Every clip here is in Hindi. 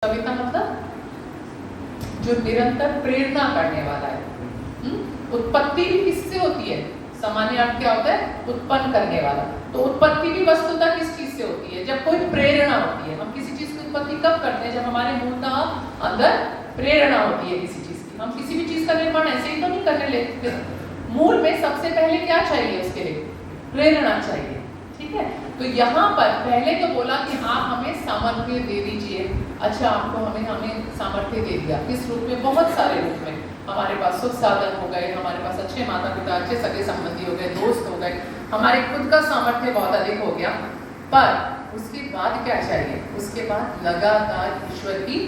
सविता मतलब जो निरंतर प्रेरणा करने वाला है। उत्पत्ति भी किससे होती है? सामान्य अर्थ क्या होता है? उत्पन्न करने वाला। तो उत्पत्ति भी वस्तुतः किस चीज से होती है? जब कोई प्रेरणा होती है। हम किसी चीज की उत्पत्ति कब करते हैं? जब हमारे मूलतः अंदर प्रेरणा होती है किसी चीज की। हम किसी भी चीज का निर्माण ऐसे ही तो नहीं करने लेते। मूल में सबसे पहले क्या चाहिए? उसके लिए प्रेरणा चाहिए। ठीक है, तो यहाँ पर पहले तो बोला कि आप हमें सामर्थ्य दे दीजिए। अच्छा, आपको हमें सामर्थ्य दे दिया। किस रूप में? बहुत सारे रूप में। हमारे पास सुख साधन हो गए, हमारे पास अच्छे माता पिता, अच्छे सगे संबंधी हो गए, दोस्त हो गए, हमारे खुद का सामर्थ्य बहुत अधिक हो गया। पर उसके बाद क्या चाहिए? उसके बाद लगातार ईश्वर की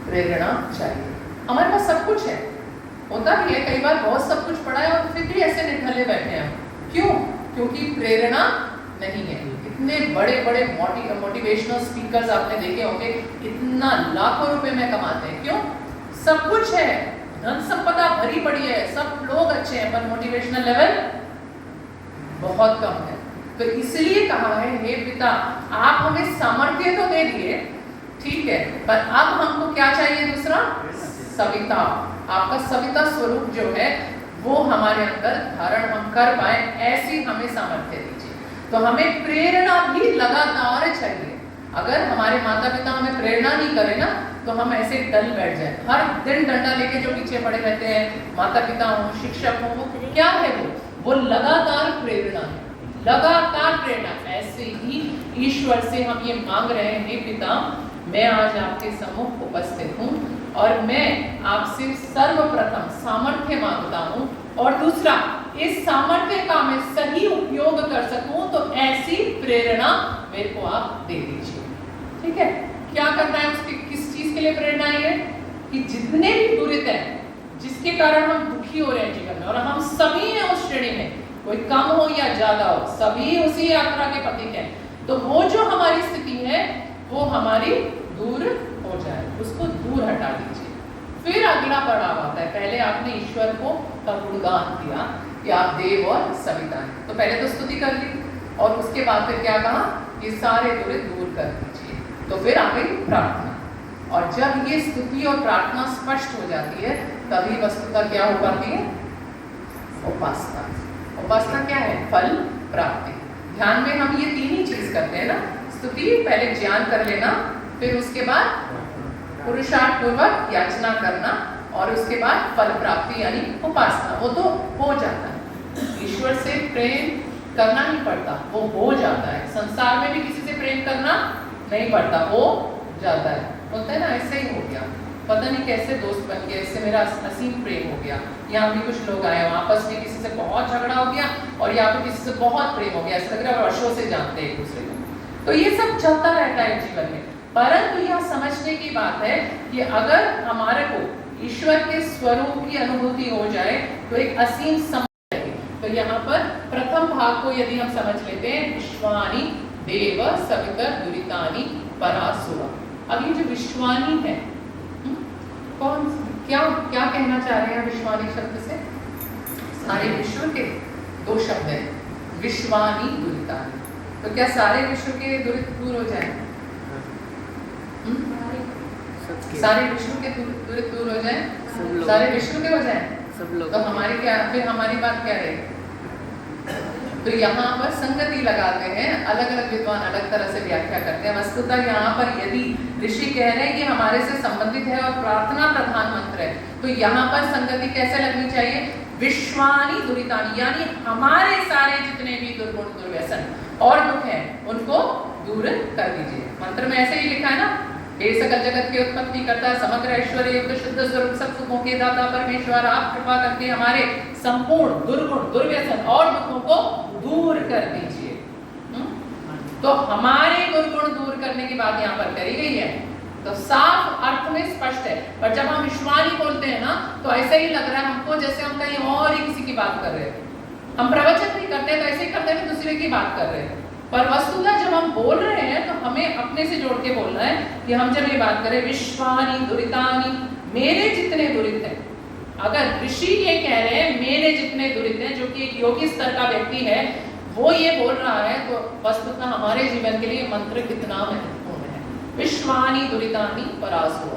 प्रेरणा चाहिए। हमारे पास सब कुछ है, होता भी है, कई बार बहुत सब कुछ पड़ा है और फिर भी ऐसे निठल्ले बैठे हैं। क्यों? क्योंकि प्रेरणा नहीं है। इतने बड़े बड़े मोटिवेशनल स्पीकर्स आपने देखे होंगे, इतना लाखों रुपए में कमाते हैं। क्यों? सब कुछ है, धन संपदा भरी पड़ी है, सब लोग अच्छे हैं, पर मोटिवेशनल लेवल बहुत कम है। तो इसलिए कहा है, हे पिता, आप हमें सामर्थ्य तो दे दिए, ठीक है, पर अब हमको क्या चाहिए? दूसरा, सविता। आपका सविता स्वरूप जो है वो हमारे अंदर धारण हम कर पाए, ऐसी हमें सामर्थ्य दीजिए। तो हमें प्रेरणा भी लगातार चाहिए। अगर हमारे माता पिता हमें प्रेरणा नहीं करे ना, तो हम ऐसे डल बैठ जाए। हर दिन डंडा लेके जो पीछे पड़े रहते हैं, माता पिता हो, शिक्षक हो, वो क्या है? वो लगातार प्रेरणा है, लगातार प्रेरणा। ऐसे ही ईश्वर से हम ये मांग रहे हैं, हे पिता, मैं आज आपके सम्मुख उपस्थित हूँ और मैं आपसे सर्वप्रथम सामर्थ्य मांगता हूँ, और दूसरा, इस सामर्थ्य का मैं सही उपयोग कर सकूं, तो ऐसी प्रेरणा मेरे को आप दे दीजिए। ठीक है, क्या करना है? उसकी किस चीज के लिए प्रेरणा है? कि जितने भी दुरित हैं, जिसके कारण हम दुखी हो रहे हैं जीवन में, और हम सभी हैं उस श्रेणी में, कोई कम हो या ज्यादा हो, सभी उसी यात्रा के पथिक हैं। तो वो जो हमारी स्थिति है वो हमारी दूर हो जाए, उसको दूर हटा दीजिए। फिर अगला पड़ाव आता है। पहले आपने ईश्वर को का गुणगान किया कि आप देव और सविता हैं, तो पहले तो स्तुति कर ली, और उसके बाद फिर क्या कहा? ये सारे दुरित दूर कर दीजिए। तो फिर आ गई प्रार्थना, और जब ये स्तुति और प्रार्थना स्पष्ट हो जाती है, तभी वस्तुतः क्या हो पाती है? उपासना। उपासना क्या है? फल प्राप्ति। ध्यान में हम ये तीन ही चीज करते हैं ना, स्तुति, पहले ज्ञान कर लेना, फिर उसके बाद पुरुषार्थ पूर्वक याचना करना, और उसके बाद फल प्राप्ति यानी उपासना। वो तो हो जाता है, ईश्वर से प्रेम करना नहीं पड़ता, वो हो जाता है। संसार में भी किसी से प्रेम करना नहीं पड़ता, हो जाता है। होता है ना, ऐसे ही हो गया, पता नहीं कैसे दोस्त बन गए, इससे मेरा असीम प्रेम हो गया। यहाँ भी कुछ लोग आए, आपस में किसी से बहुत झगड़ा हो गया, और यहाँ पे किसी से बहुत प्रेम हो गया, ऐसा लग रहा है वर्षों से जानते हैं एक दूसरे को। तो ये सब चलता रहता है जीवन में। परंतु यह समझने की बात है कि अगर हमारे को ईश्वर के स्वरूप की अनुभूति हो जाए तो एक असीम समझ है। तो यहाँ पर प्रथम भाग को यदि हम समझ लेते हैं, विश्वानी देव सविता दुरितानि परासुरा। अब ये जो विश्वानी है, कौन क्या क्या कहना चाह रहे हैं विश्वानी शब्द से? सारे विश्व के दो शब्द हैं, विश्वानी दुरितानि। तो क्या सारे विश्व के दुरित दूर हो जाए? सारे विश्व के दुरित दूर हो जाए, सारे विश्व के हो जाए, सब लोग। तो हमारी क्या, फिर हमारी बात क्या रहेगी? तो यहाँ पर संगति लगाते हैं, अलग अलग विद्वान अलग तरह से व्याख्या करते हैं। वस्तुतः यहाँ पर यदि ऋषि कह रहे हैं कि हमारे से संबंधित है और प्रार्थना प्रधान मंत्र है, तो यहाँ पर संगति कैसे लगनी चाहिए? विश्वानी दुरितानि, यानी हमारे सारे जितने भी दुर्गुण दुर्व्यसन और दुख है उनको दूर कर दीजिए। मंत्र में ऐसे ही लिखा है ना, हे सकल जगत की उत्पत्ति करता, समग्र ऐश्वर्य युक्त शुद्ध स्वरूप सब सुखों के दाता परमेश्वर, आप कृपा करके हमारे संपूर्ण दुर्गुण दुर्व्यसन और दुखों को दूर कर दीजिए। तो हमारे दुर्गुण दूर करने की बात यहाँ पर करी गई है, तो साफ अर्थ में स्पष्ट है। पर जब हम विश्वानी बोलते हैं ना, तो ऐसे ही लग रहा है हमको जैसे हम कहीं और ही किसी की बात कर रहे हैं। हम प्रवचन नहीं करते तो ऐसे ही करते हैं, दूसरे की बात कर रहे हैं। पर वस्तुतः जब हम बोल रहे हैं तो हमें अपने से जोड़ के बोलना है कि हम जब ये बात करें विश्वानी दुरितानि, मेरे जितने दुरित हैं। अगर ऋषि ये कह रहे हैं मेरे जितने दुरित हैं, जो कि एक योगी स्तर का व्यक्ति है, वो ये बोल रहा है, तो वस्तुतः हमारे जीवन के लिए मंत्र कितना महत्वपूर्ण है। विश्वानि दुरितानि परासुव।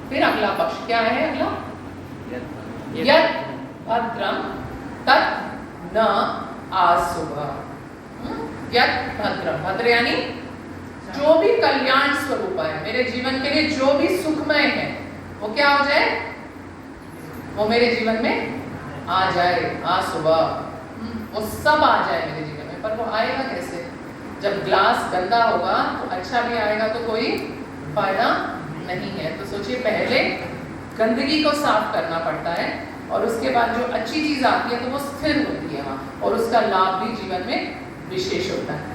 फिर अगला पक्ष क्या है? अगला यत् भद्रम तत् न आसुव। यत् भद्रम, भद्र यानी जो भी कल्याण स्वरूप है मेरे जीवन के लिए, जो भी सुखमय है, वो क्या हो जाए? वो मेरे जीवन में आ जाए, आ सुबह वो सब आ जाए मेरे जीवन में। पर वो आएगा कैसे? जब ग्लास गंदा होगा तो अच्छा भी आएगा तो कोई फायदा नहीं है। तो सोचिए, पहले गंदगी को साफ करना पड़ता है और उसके बाद जो अच्छी चीज आती है तो वो स्थिर होती है वहाँ, और उसका लाभ भी जीवन में विशेष होता है।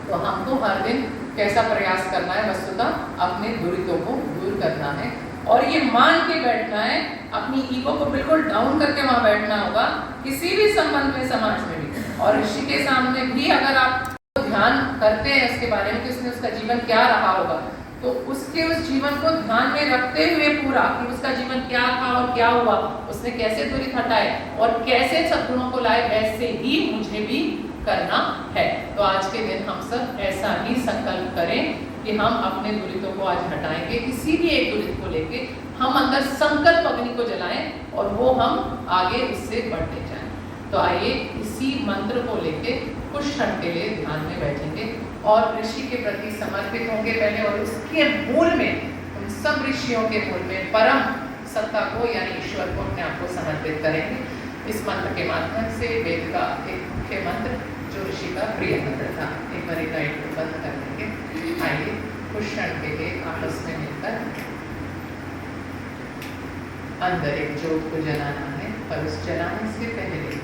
तो हमको हर दिन कैसा प्रयास करना है? वस्तुतः अपने दुरितों को दूर करना है और ये मान के बैठना है, अपनी ईगो को बिल्कुल डाउन करके वहाँ बैठना होगा, किसी भी संबंध में, समाज में भी। और ऋषि के सामने भी अगर आप ध्यान करते हैं उसके बारे में कि उसने उसका जीवन क्या रहा होगा, तो उसके उस जीवन को ध्यान में रखते हुए पूरा कि उसका जीवन क्या था और क्या हुआ, उसने कैसे दुरित हटाए और कैसे सद्गुणों को लाए, वैसे ही मुझे भी करना है। तो आज के दिन हम सब ऐसा ही संकल्प करें कि हम अपने दुरितों को आज हटाएंगे। किसी भी एक दुरित को लेके हम अंदर संकल्प अग्नि को जलाएं और वो हम आगे उससे बढ़ते जाएं। तो आइए इसी मंत्र को लेके कुछ क्षण के लिए ध्यान में बैठेंगे और ऋषि के प्रति समर्पित होंगे पहले, और उसके मूल में, उन सब ऋषियों के मूल में परम सत्ता को यानी ईश्वर को अपने आप को समर्पित करेंगे। इस मंत्र के माध्यम से वेद का एक मुख्य मंत्र जो ऋषि का प्रिय मंत्र था, एक बार लाइट को बंद कर देंगे। आइए कुछ क्षण के लिए आपस में मिलकर अंदर एक ज्योत को जलाना है, पर उस जलाने से पहले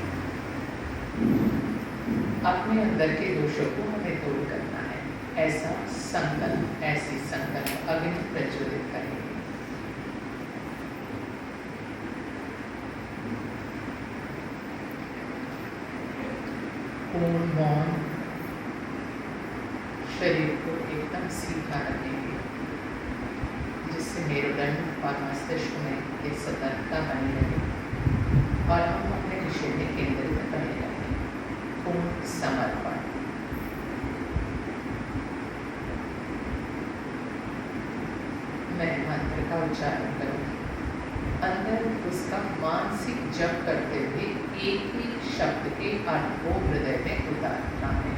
अपने अंदर के दोषों को हमें दूर करना है। ऐसा संकल्प, ऐसी संकल्प अग्नि प्रज्वलित करेंगे। पूर्ण मौन, शरीर को एकदम सीधा रखेंगे जिससे मेरुदंड और मस्तिष्क में एक सतर्कता बनी रहे और हम अपने विषय में केंद्रित बने रहें। पूर्ण समर्पण। मैं मंत्र का उच्चारण करूँगी, अंदर उसका मानसिक जप करते हुए एक ही शब्द के अर्थ को हृदय में उतारना है।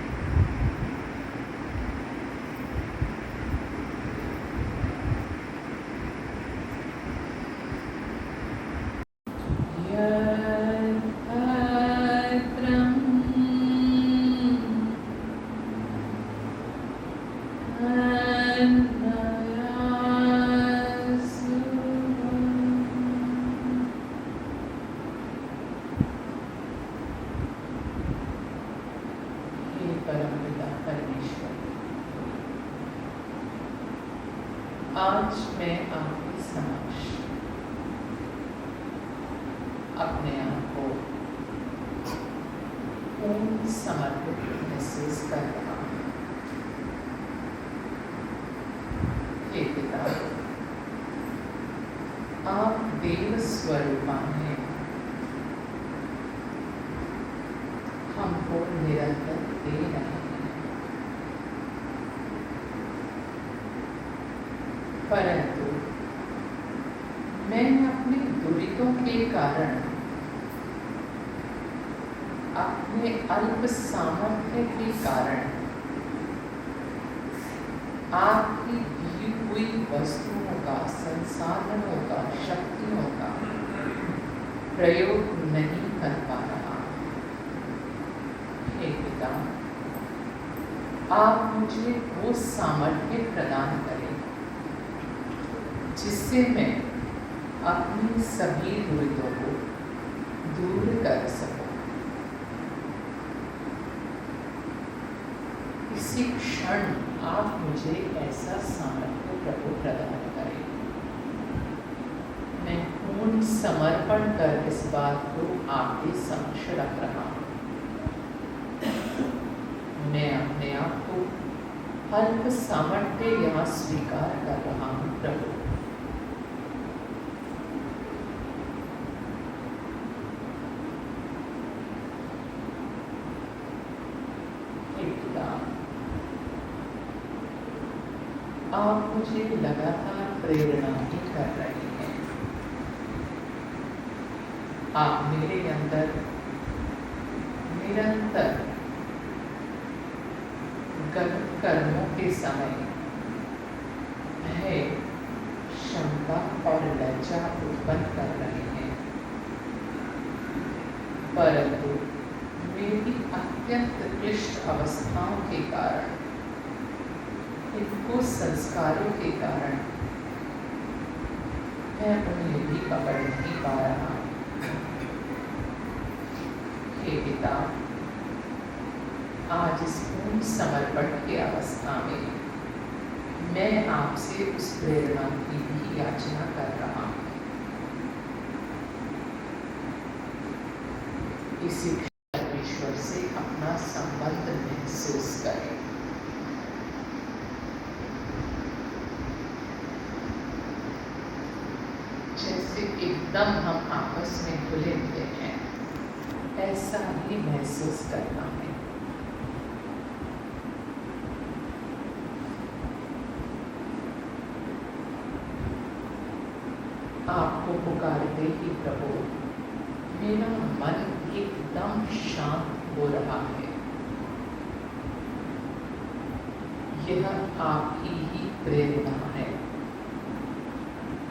आज मैं आपके समक्ष अपने आप को पूर्ण समर्पित महसूस कर रहा हूँ। हे पिता, आप देव स्वरूपा हैं, हमको निरंतर दे रहे हैं, परंतु मैं अपने दुरितों के कारण, अपने अल्प सामर्थ्य के कारण आपकी दी हुई वस्तुओं का, संसाधनों का, शक्तियों का प्रयोग नहीं कर पा रहा। हे पिता, आप मुझे वो सामर्थ्य प्रदान करें जिससे मैं अपनी सभी दुरितों को दूर कर सकूं। इसी क्षण आप मुझे ऐसा सामर्थ्य प्रभु प्रदान करें। मैं पूर्ण समर्पण कर इस बात को आपके समक्ष रख रहा हूं। मैं अपने आप को अल्प सामर्थ्य यहाँ स्वीकार कर रहा हूँ प्रभु। आप मुझे लगातार प्रेरणा ही कर रहे हैं। आप मेरे अंदर निरंतर गलत कर्मों के समय भय, क्षमता और लज्जा उत्पन्न कर रहे हैं, परंतु मेरी अत्यंत क्लिष्ट अवस्थाओं के कारण, इनको संस्कारों के कारण मैं उन्हें भी पकड़ नहीं पा रहा। हे पिता, आज इस पूर्ण समर्पण की अवस्था में मैं आपसे उस प्रेरणा की भी याचना कर रहा हूँ। इसी ईश्वर से अपना संबंध महसूस करें। जैसे एकदम हम आपस में घुले हुए हैं, ऐसा ही महसूस करना है। आपको पुकारते ही प्रभु मेरा मन एकदम शांत हो रहा है। यह आपकी ही प्रेरणा है,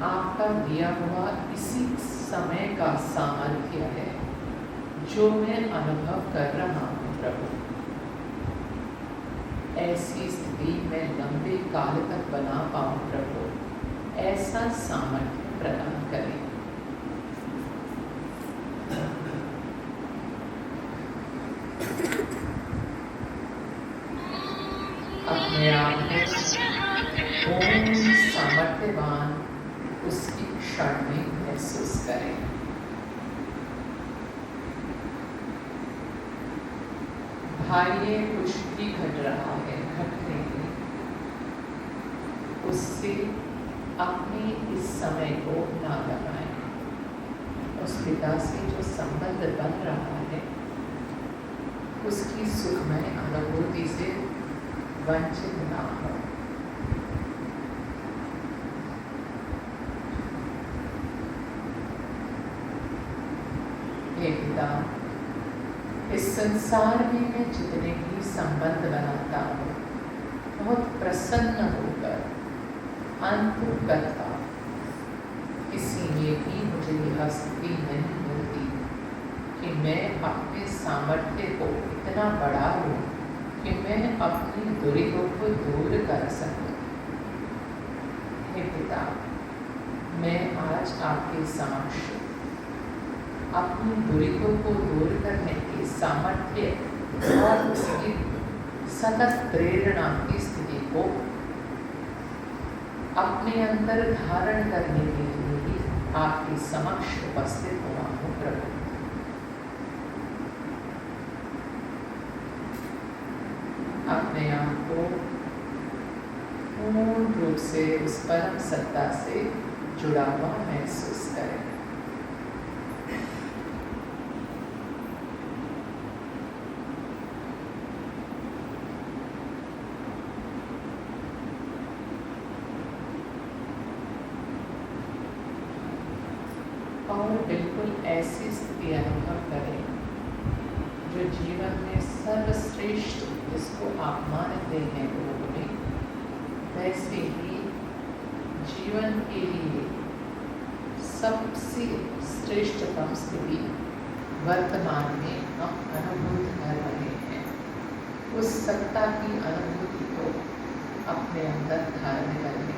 आपका दिया हुआ इसी समय का सामर्थ्य है जो मैं अनुभव कर रहा हूँ प्रभु। ऐसी स्थिति मैं लंबे काल तक बना पाऊँ प्रभु, ऐसा सामर्थ्य प्रदान करें। अपने आप में पूर्ण सामर्थ्यवान उसकी क्षण में महसूस करें। बाह्य कुछ भी घट रहा है, घटने में उससे अपने इस समय को ना लगाएं। उस पिता से जो संबंध बन रहा है उसकी सुखमय अनुभूति से वंचित ना हो। हे पिता, इस संसार में मैं जितने भी संबंध बनाता हूँ बहुत प्रसन्न होकर अंतर्गत किसी में भी मुझे यह स्थिति नहीं मिलती कि मैं अपने सामर्थ्य को इतना बढ़ा लूं कि मैं अपनी दूरियों को दूर कर सकूं। हे पिता, मैं आज आपके समक्ष अपनी दूरियों को दूर करने के सामर्थ्य और उसकी सतत प्रेरणा की स्थिति को अपने अंदर धारण करने के लिए भी आपके समक्ष उपस्थित हुआ हूँ प्रभु। अपने आप को पूर्ण रूप से उस परम सत्ता से जुड़ा हुआ महसूस करें। और बिल्कुल ऐसी स्थिति अनुभव करें जो जीवन में सर्वश्रेष्ठ, जिसको आप मानते हैं लोगों में, वैसे ही जीवन के लिए सबसे श्रेष्ठतम स्थिति वर्तमान में हम अनुभूत कर रहे हैं। उस सत्ता की अनुभूति को अपने अंदर धारण करें।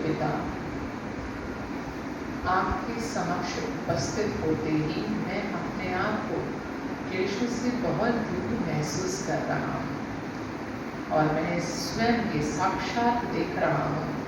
पिता, आपके समक्ष उपस्थित होते ही मैं अपने आप को यीशु से बहुत दूर महसूस कर रहा हूँ और मैं स्वयं के साक्षात देख रहा हूँ